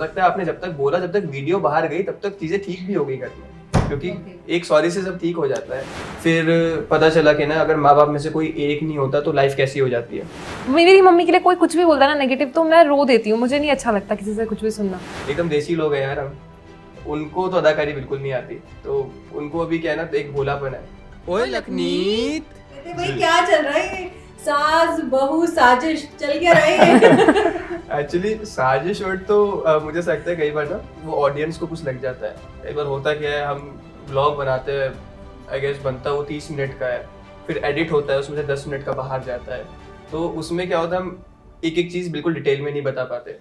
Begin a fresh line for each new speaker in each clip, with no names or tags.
सकता है आपने जब तक बोला, जब तक वीडियो बाहर गई तब तक चीजें ठीक भी हो गई घर में, क्योंकि एक सॉरी से सब ठीक हो जाता है। फिर पता चला कि ना अगर माँ बाप में से कोई एक नहीं होता तो लाइफ कैसी हो जाती है।
मेरी मम्मी के लिए कोई कुछ भी बोलता है ना नेगेटिव, तो मैं रो देती हूँ, मुझे नहीं अच्छा लगता किसी से कुछ भी सुनना।
एकदम देसी लोग हैं यार हम, उनको तो अदाकारी बिल्कुल नहीं आती, तो उनको अभी क्या है ना, एक भोलापन है। ओए लखनीत,
कहते भाई क्या चल रहा है, सास बहू साजिश चल क्या रही है।
एक्चुअली साजिश वर्ड तो मुझे ऐसा लगता है कई बार ना वो ऑडियंस को कुछ लग जाता है। कई बार होता क्या है, हम ब्लॉग बनाते हैं, आई गेस बनता वो 30 मिनट का है, फिर एडिट होता है उसमें से 10 मिनट का बाहर जाता है, तो उसमें क्या होता है हम एक एक चीज़ बिल्कुल डिटेल में नहीं बता पाते।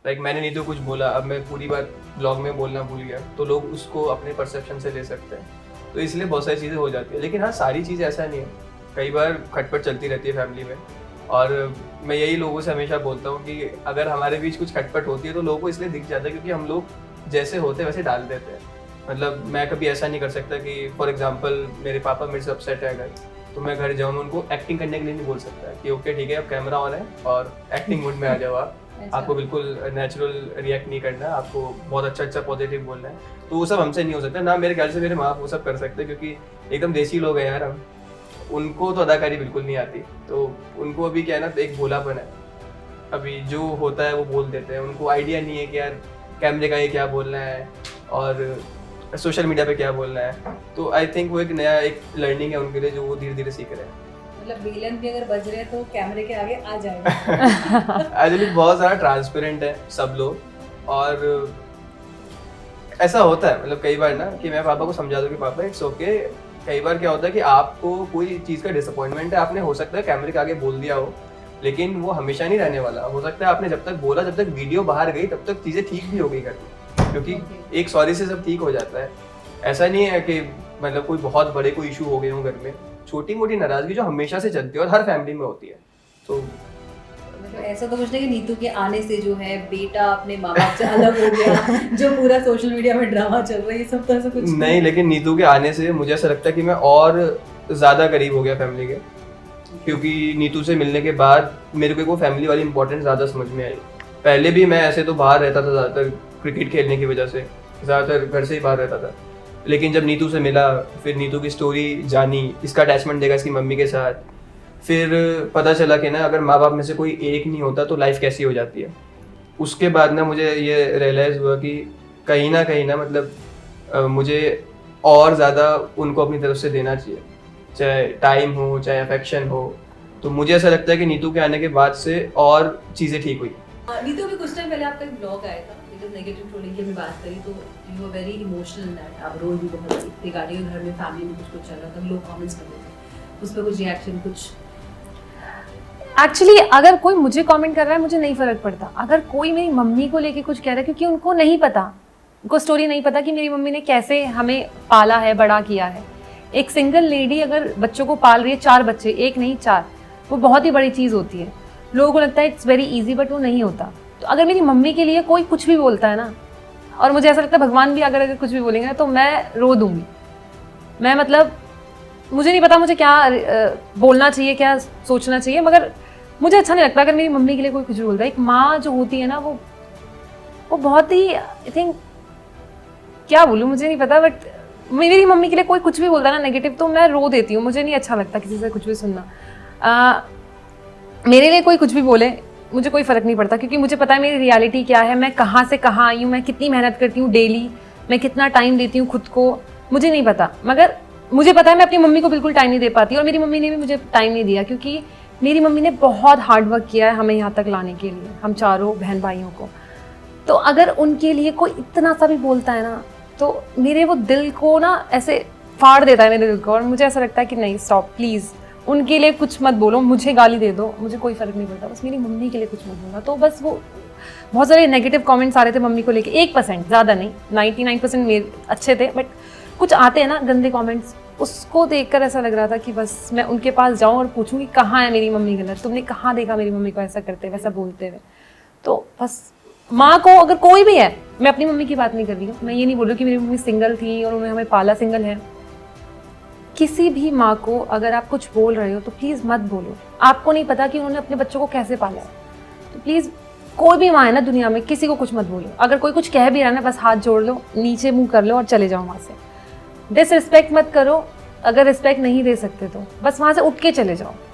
लाइक मैंने नहीं तो कुछ बोला, अब मैं पूरी बात ब्लॉग में बोलना भूल गया, तो लोग उसको अपने परसेप्शन से ले सकते हैं, तो इसलिए बहुत सारी चीज़ें हो जाती है। लेकिन हाँ, सारी चीज़ें ऐसा नहीं है, कई बार खटपट चलती रहती है फैमिली में, और मैं यही लोगों से हमेशा बोलता हूँ कि अगर हमारे बीच कुछ खटपट होती है तो लोगों को इसलिए दिख जाता है क्योंकि हम लोग जैसे होते हैं वैसे डाल देते हैं। मतलब मैं कभी ऐसा नहीं कर सकता कि फॉर एग्जांपल मेरे पापा मेरे से अपसेट है अगर, तो मैं घर जाऊँ उनको एक्टिंग करने के लिए नहीं बोल सकता कि ओके ठीक है अब कैमरा ऑन है और एक्टिंग मोड में आ जाओ आप, आपको बिल्कुल नेचुरल रिएक्ट नहीं करना है, आपको बहुत अच्छा पॉजिटिव बोलना है। तो वो सब हमसे नहीं हो सकता ना, मेरे ख्याल से मेरे माँ वो सब कर सकते हैं क्योंकि एकदम देसी लोग हैं यार हम, उनको तो अदाकारी बिल्कुल नहीं आती, तो उनको अभी क्या है ना, एक भोलापन है, अभी जो होता है वो बोल देते हैं, उनको आइडिया नहीं है कि यार कैमरे का ये क्या बोलना है और सोशल मीडिया पे क्या बोलना है। तो आई थिंक वो एक नया एक लर्निंग है उनके लिए जो वो धीरे धीरे सीख रहे हैं।
मतलब विलन भी अगर बज रहे हैं तो कैमरे के आगे आ जाएगा।
एक्चुअली बहुत ज़्यादा ट्रांसपेरेंट है सब लोग, और ऐसा होता है मतलब कई बार ना कि मैं पापा को समझा दूँ कि पापा इट्स ओके। कई बार क्या होता है कि आपको कोई चीज़ का डिसअपॉइंटमेंट है, आपने हो सकता है कैमरे के आगे बोल दिया हो, लेकिन वो हमेशा नहीं रहने वाला। हो सकता है आपने जब तक बोला, जब तक वीडियो बाहर गई तब तक चीज़ें ठीक भी हो गई घर में, क्योंकि एक सॉरी से सब ठीक हो जाता है। ऐसा नहीं है कि मतलब कोई बहुत बड़े कोई इशू हो गए हों घर में, छोटी मोटी नाराज़गी जो हमेशा से चलती है और हर फैमिली में होती है। तो
मतलब ऐसा तो कुछ नहीं कि नीतू के आने से जो है बेटा अपने माँ बाप से अलग हो गया, जो पूरा सोशल मीडिया में ड्रामा चल रहा है, ये सब तो ऐसा कुछ
नहीं, लेकिन नीतू के आने से मुझे ऐसा लगता है कि मैं और ज़्यादा करीब हो गया फैमिली के, क्योंकि नीतू से मिलने के बाद मेरे को वो फैमिली वाली इंपॉर्टेंस ज़्यादा समझ में आई। पहले भी मैं ऐसे तो बाहर रहता था ज़्यादातर, क्रिकेट खेलने की वजह से ज़्यादातर घर से ही बाहर रहता था, लेकिन जब नीतू से मिला, फिर नीतू की स्टोरी जानी, इसका अटैचमेंट देखा इसकी मम्मी के साथ, फिर पता चला कि ना अगर माँ बाप में से कोई एक नहीं होता तो लाइफ कैसी हो जाती है। उसके बाद ना मुझे ये रियलाइज़ हुआ कि कहीं ना मतलब मुझे और ज़्यादा उनको अपनी तरफ से देना चाहिए, चाहे टाइम हो चाहे अफेक्शन हो। तो मुझे ऐसा लगता है कि नीतू के आने के बाद से और चीज़ें ठीक हुई।
नीतू भी कुछ टाइम पहले आपका एक ब्लॉग आया था, बिकॉज नेगेटिव ट्रोलिंग की हमें बात करी तो you are very emotional that आप रो भी बहुत थी रिगार्डिंग घर में फैमिली में कुछ चल रहा था, लोग कमेंट्स कर रहे थे, उस पर कुछ रिएक्शन कुछ?
एक्चुअली अगर कोई मुझे कमेंट कर रहा है मुझे नहीं फर्क पड़ता, अगर कोई मेरी मम्मी को लेके कुछ कह रहा है, क्योंकि उनको नहीं पता, उनको स्टोरी नहीं पता कि मेरी मम्मी ने कैसे हमें पाला है, बड़ा किया है। एक सिंगल लेडी अगर बच्चों को पाल रही है, 4 बच्चे, एक नहीं 4, वो बहुत ही बड़ी चीज़ होती है। लोगों को लगता है इट्स वेरी ईजी, बट वो नहीं होता। तो अगर मेरी मम्मी के लिए कोई कुछ भी बोलता है ना, और मुझे ऐसा लगता है भगवान भी अगर कुछ भी बोलेंगे तो मैं रो दूंगी। मैं मतलब मुझे नहीं पता मुझे क्या बोलना चाहिए, क्या सोचना चाहिए, मगर मुझे अच्छा नहीं लगता अगर मेरी मम्मी के लिए कोई कुछ भी बोलता है। एक माँ जो होती है ना, वो बहुत ही, आई थिंक, क्या बोलूँ मुझे नहीं पता, बट मेरी मम्मी के लिए कोई कुछ भी बोलता है ना नेगेटिव, तो मैं रो देती हूँ, मुझे नहीं अच्छा लगता किसी से कुछ भी सुनना। मेरे लिए कोई कुछ भी बोले मुझे कोई फ़र्क नहीं पड़ता, क्योंकि मुझे पता है मेरी रियलिटी क्या है, मैं कहाँ से कहाँ आई हूँ, मैं कितनी मेहनत करती हूँ डेली, मैं कितना टाइम देती हूँ खुद को, मुझे नहीं पता। मगर मुझे पता है मैं अपनी मम्मी को बिल्कुल टाइम नहीं दे पाती, और मेरी मम्मी ने भी मुझे टाइम नहीं दिया, क्योंकि मेरी मम्मी ने बहुत हार्ड वर्क किया है हमें यहाँ तक लाने के लिए, हम चारों बहन भाइयों को। तो अगर उनके लिए कोई इतना सा भी बोलता है ना, तो मेरे वो दिल को ना ऐसे फाड़ देता है मेरे दिल को, और मुझे ऐसा लगता है कि नहीं, स्टॉप प्लीज़, उनके लिए कुछ मत बोलो, मुझे गाली दे दो, मुझे कोई फ़र्क नहीं पड़ता, बस मेरी मम्मी के लिए कुछ मत बोलना। तो बस वो बहुत सारे नेगेटिव कमेंट्स आ रहे थे मम्मी को लेके, 1%, ज़्यादा नहीं, 99% मेरे अच्छे थे, बट कुछ आते हैं ना गंदे कमेंट्स, उसको देखकर ऐसा लग रहा था कि बस मैं उनके पास जाऊं और पूछूं कि कहाँ है मेरी मम्मी गलत, तुमने कहाँ देखा मेरी मम्मी को ऐसा करते वैसा बोलते हुए। तो बस माँ को अगर कोई भी है, मैं अपनी मम्मी की बात नहीं कर रही हूँ, मैं ये नहीं बोल रही हूँ कि मेरी मम्मी सिंगल थी और उन्होंने हमें पाला, सिंगल है। किसी भी माँ को अगर आप कुछ बोल रहे हो तो प्लीज़ मत बोलो, आपको नहीं पता कि उन्होंने अपने बच्चों को कैसे पाला है, तो प्लीज़ कोई भी माँ है ना दुनिया में, किसी को कुछ मत बोलो। अगर कोई कुछ कह भी रहा है ना, बस हाथ जोड़ लो, नीचे मुंह कर लो और चले जाओ वहाँ से। डिसरिस्पेक्ट मत करो, अगर रिस्पेक्ट नहीं दे सकते तो बस वहाँ से उठ के चले जाओ।